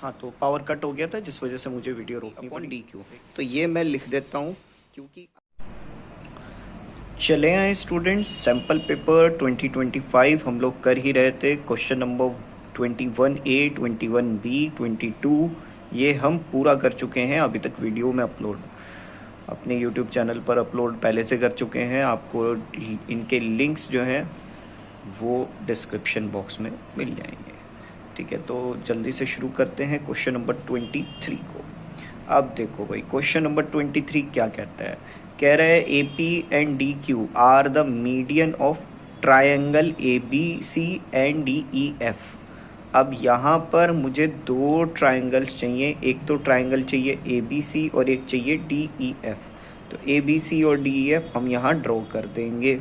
हाँ, तो power cut हो गया था जिस वजह से मुझे वीडियो रोकनी पड़ी। डी क्यू, तो ये मैं लिख देता हूँ क्योंकि चले आए स्टूडेंट्स, सैम्पल पेपर 2025 हम लोग कर ही रहे थे। क्वेश्चन नंबर 21A, 21B, 22 ये हम पूरा कर चुके हैं। अभी तक वीडियो में अपलोड अपने यूट्यूब चैनल पर अपलोड पहले से कर चुके हैं। आपको इनके लिंक्स जो हैं वो डिस्क्रिप्शन बॉक्स में मिल जाएंगे। ठीक है, तो जल्दी से शुरू करते हैं क्वेश्चन नंबर 23 को। अब देखो भाई, क्वेश्चन नंबर 23 क्या कहता है। कह रहा है A P and D Q are the median of triangle A B C and D E F. अब यहाँ पर मुझे दो ट्रायंगल्स चाहिए, एक तो ट्रायंगल चाहिए ए बी सी और एक चाहिए डी ई एफ। तो ए बी सी और डी ई एफ हम यहाँ ड्रॉ कर देंगे,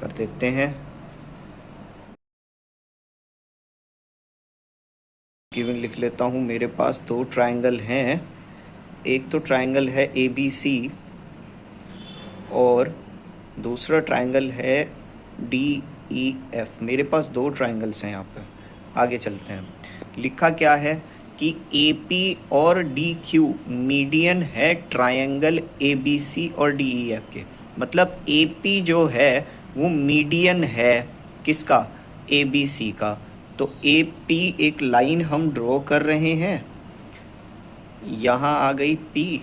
कर देते हैं। गिवन लिख लेता हूँ। मेरे पास दो ट्रायंगल हैं, एक तो ट्रायंगल है ए बी सी और दूसरा ट्रायंगल है डी ई एफ। मेरे पास दो ट्रायंगल्स हैं यहाँ पे। आगे चलते हैं। लिखा क्या है कि ए पी और डी क्यू मीडियन है ट्रायंगल ए बी सी और डी ई एफ के। मतलब ए पी जो है वो मीडियन है किसका, ए बी सी का। तो ए पी एक लाइन हम ड्रॉ कर रहे हैं, यहाँ आ गई पी,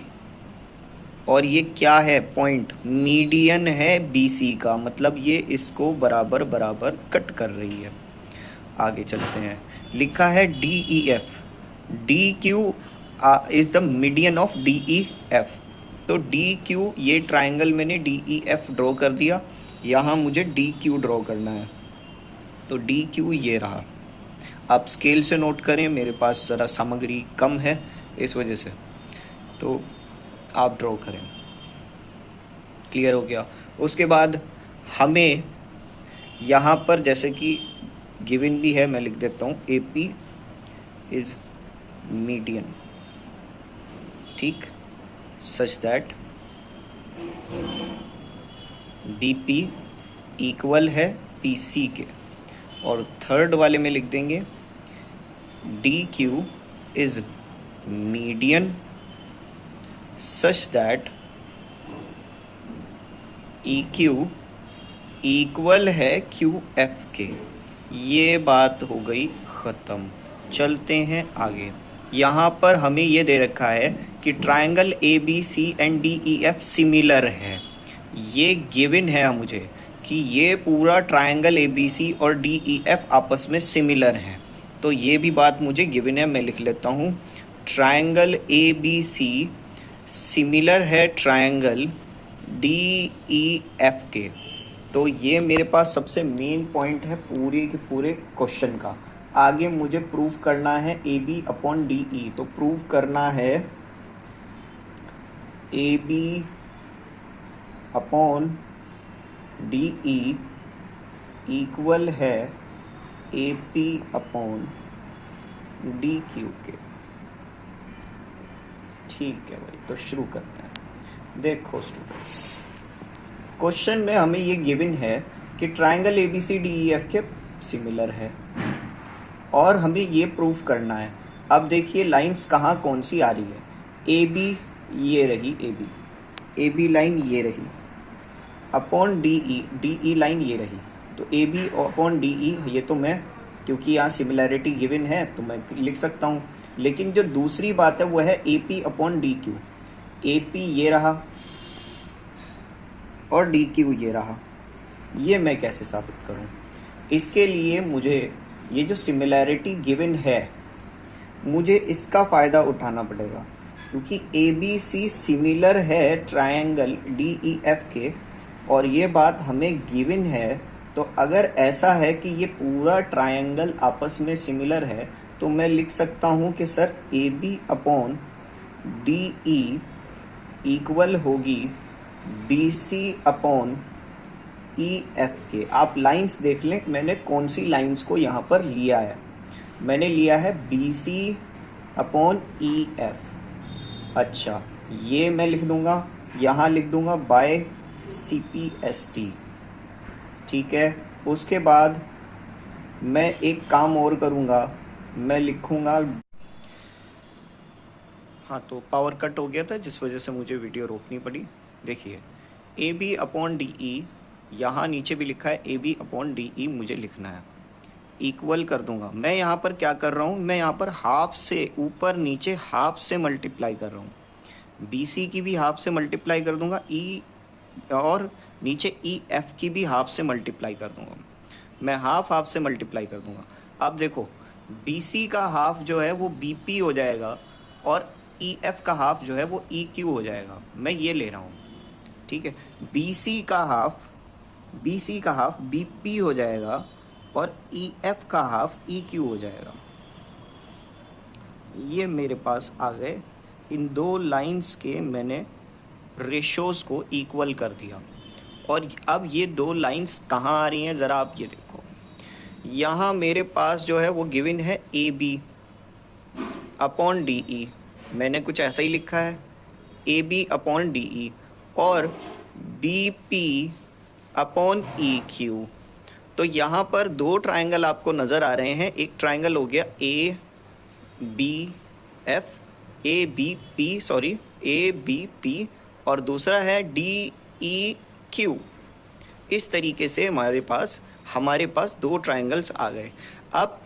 और ये क्या है, पॉइंट मीडियन है बीसी का। मतलब ये इसको बराबर बराबर कट कर रही है। आगे चलते हैं। लिखा है D E F, D Q is the median of D E F. तो डी क्यू, ये ट्राइंगल मैंने डी ई एफ ड्रॉ कर दिया, यहाँ मुझे डी क्यू ड्रॉ करना है। तो डी क्यू ये रहा। आप स्केल से नोट करें, मेरे पास ज़रा सामग्री कम है इस वजह से, तो आप ड्रॉ करें। क्लियर हो गया। उसके बाद हमें यहाँ पर जैसे कि गिवन भी है, मैं लिख देता हूँ ए पी इज मीडियन, ठीक, such that D P equal है पी सी के। और थर्ड वाले में लिख देंगे D Q is median such that E Q equal है क्यू एफ के। ये बात हो गई ख़त्म। चलते हैं आगे। यहाँ पर हमें ये दे रखा है कि triangle A B C and D E F similar है। ये गिवन है मुझे कि ये पूरा ट्रायंगल ए बी सी और डी ई एफ आपस में सिमिलर हैं। तो ये भी बात मुझे गिवन है, मैं लिख लेता हूँ। Triangle A B C similar है ट्रायंगल डी ई एफ के। तो ये मेरे पास सबसे मेन पॉइंट है पूरे के पूरे क्वेश्चन का। आगे मुझे प्रूव करना है A B upon D E. तो प्रूव करना है A B upon D E equal है A P upon D Q के। ठीक है भाई, तो शुरू करते हैं। देखो स्टूडेंट्स, क्वेश्चन में हमें ये गिवन है कि triangle A B C D E F के सिमिलर है और हमें ये प्रूफ करना है। अब देखिए लाइंस कहाँ कौन सी आ रही है। ए बी ये रही, ए बी लाइन ये रही, अपॉन डी ई लाइन ये रही। तो A B upon D E, ये तो मैं, क्योंकि यहाँ सिमिलैरिटी गिवन है तो मैं लिख सकता हूँ। लेकिन जो दूसरी बात है वो है A P upon D Q. A P ये रहा और डी क्यू ये रहा। ये मैं कैसे साबित करूँ? इसके लिए मुझे ये जो सिमिलैरिटी गिवन है, मुझे इसका फ़ायदा उठाना पड़ेगा, क्योंकि ए बी सी सिमिलर है ट्रायंगल डी ई एफ के और ये बात हमें गिवन है। तो अगर ऐसा है कि ये पूरा ट्रायंगल आपस में सिमिलर है तो मैं लिख सकता हूँ कि sir A B upon D E equal होगी B C upon E F के। आप लाइंस देख लें, मैंने कौन सी लाइंस को यहाँ पर लिया है। मैंने लिया है B C upon E F. अच्छा, ये मैं लिख दूँगा, यहाँ लिख दूँगा by C P S T. ठीक है, उसके बाद मैं एक काम और करूँगा, मैं लिखूँगा हाँ, तो पावर कट हो गया था जिस वजह से मुझे वीडियो रोकनी पड़ी। देखिए A B upon D E, यहाँ नीचे भी लिखा है A B upon D E, मुझे लिखना है, इक्वल कर दूंगा। मैं यहाँ पर क्या कर रहा हूँ, मैं यहाँ पर हाफ से ऊपर नीचे हाफ से मल्टीप्लाई कर रहा हूँ। बी सी की भी हाफ से मल्टीप्लाई कर दूंगा, ई और नीचे ई एफ की भी हाफ से मल्टीप्लाई कर दूंगा। मैं हाफ हाफ से मल्टीप्लाई कर दूंगा। अब देखो बी सी का हाफ जो है वो बी पी हो जाएगा और ई एफ का हाफ जो है वो ई क्यू हो जाएगा। मैं ये ले रहा हूँ, ठीक है। बी सी का हाफ बी पी हो जाएगा और ई एफ का हाफ ई क्यू हो जाएगा। ये मेरे पास आ गए। इन दो लाइंस के मैंने रेशोज को इक्वल कर दिया। और अब ये दो लाइंस कहाँ आ रही हैं, ज़रा आप ये देखो। यहाँ मेरे पास जो है वो गिवन है A B upon D E, मैंने कुछ ऐसा ही लिखा है, A B upon D E, और B P upon E Q. तो यहाँ पर दो ट्रायंगल आपको नज़र आ रहे हैं। एक ट्रायंगल हो गया ए बी पी, और दूसरा है डी ई क्यू। इस तरीके से हमारे पास दो ट्रायंगल्स आ गए। अब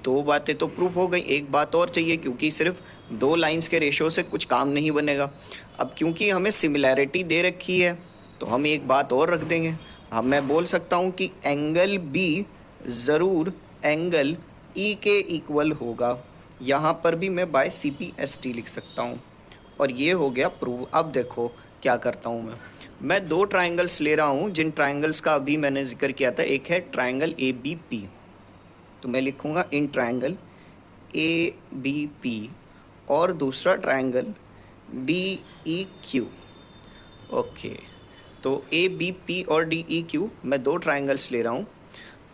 दो बातें तो प्रूफ हो गई, एक बात और चाहिए, क्योंकि सिर्फ दो लाइंस के रेशो से कुछ काम नहीं बनेगा। अब क्योंकि हमें सिमिलैरिटी दे रखी है तो हम एक बात और रख देंगे। अब मैं बोल सकता हूँ कि एंगल बी ज़रूर एंगल ई के इक्वल होगा। यहाँ पर भी मैं बाय CPST लिख सकता हूँ, और ये हो गया प्रूव। अब देखो क्या करता हूँ मैं दो ट्रायंगल्स ले रहा हूँ जिन ट्रायंगल्स का अभी मैंने जिक्र किया था। एक है ट्रायंगल ABP, तो मैं लिखूँगा इन ट्रायंगल ABP, और दूसरा ट्रायंगल DEQ। ओके, तो ABP और DEQ मैं दो ट्रायंगल्स ले रहा हूँ,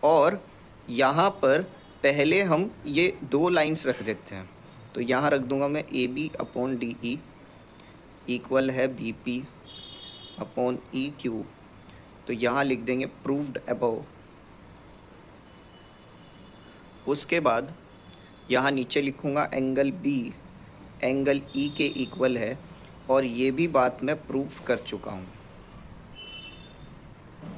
और यहाँ पर पहले हम ये दो लाइंस रख देते हैं। तो यहाँ रख दूंगा मैं AB अपॉन DE इक्वल है BP अपॉन EQ। तो यहाँ लिख देंगे प्रूव्ड अबव। उसके बाद यहाँ नीचे लिखूँगा एंगल B एंगल E के इक्वल है, और ये भी बात मैं प्रूव कर चुका हूँ।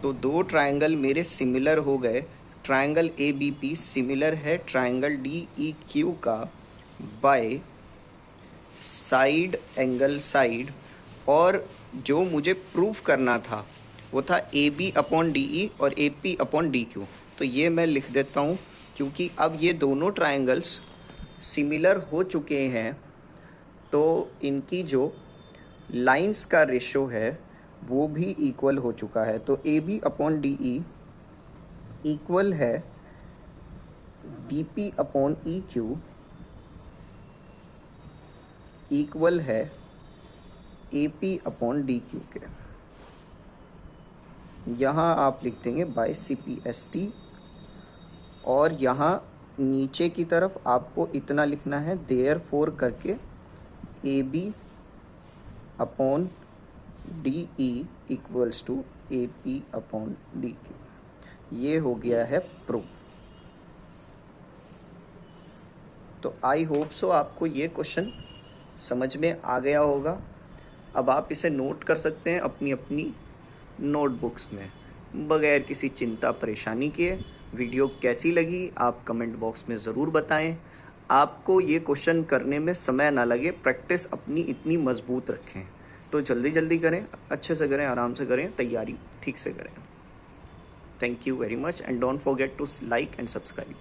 तो दो ट्रायंगल मेरे सिमिलर हो गए। ट्रायंगल ABP सिमिलर है ट्रायंगल DEQ का बाय साइड एंगल साइड, और जो मुझे प्रूव करना था वो था AB अपॉन DE और AP अपॉन DQ। तो ये मैं लिख देता हूँ, क्योंकि अब ये दोनों ट्रायंगल्स सिमिलर हो चुके हैं, तो इनकी जो लाइंस का रेशो है वो भी इक्वल हो चुका है। तो AB अपॉन DE इक्वल है BP अपॉन EQ इक्वल है AP अपॉन DQ के। यहाँ आप लिख देंगे बाय CPST, और यहाँ नीचे की तरफ आपको इतना लिखना है देयरफॉर करके AB upon DE equals to AP upon DQ। ये हो गया है प्रूफ। तो आई होप सो आपको ये क्वेश्चन समझ में आ गया होगा। अब आप इसे नोट कर सकते हैं अपनी अपनी नोटबुक्स में बगैर किसी चिंता परेशानी के। वीडियो कैसी लगी आप कमेंट बॉक्स में ज़रूर बताएं। आपको ये क्वेश्चन करने में समय ना लगे, प्रैक्टिस अपनी इतनी मजबूत रखें। तो जल्दी जल्दी करें, अच्छे से करें, आराम से करें, तैयारी ठीक से करें। Thank you very much, and don't forget to like and subscribe.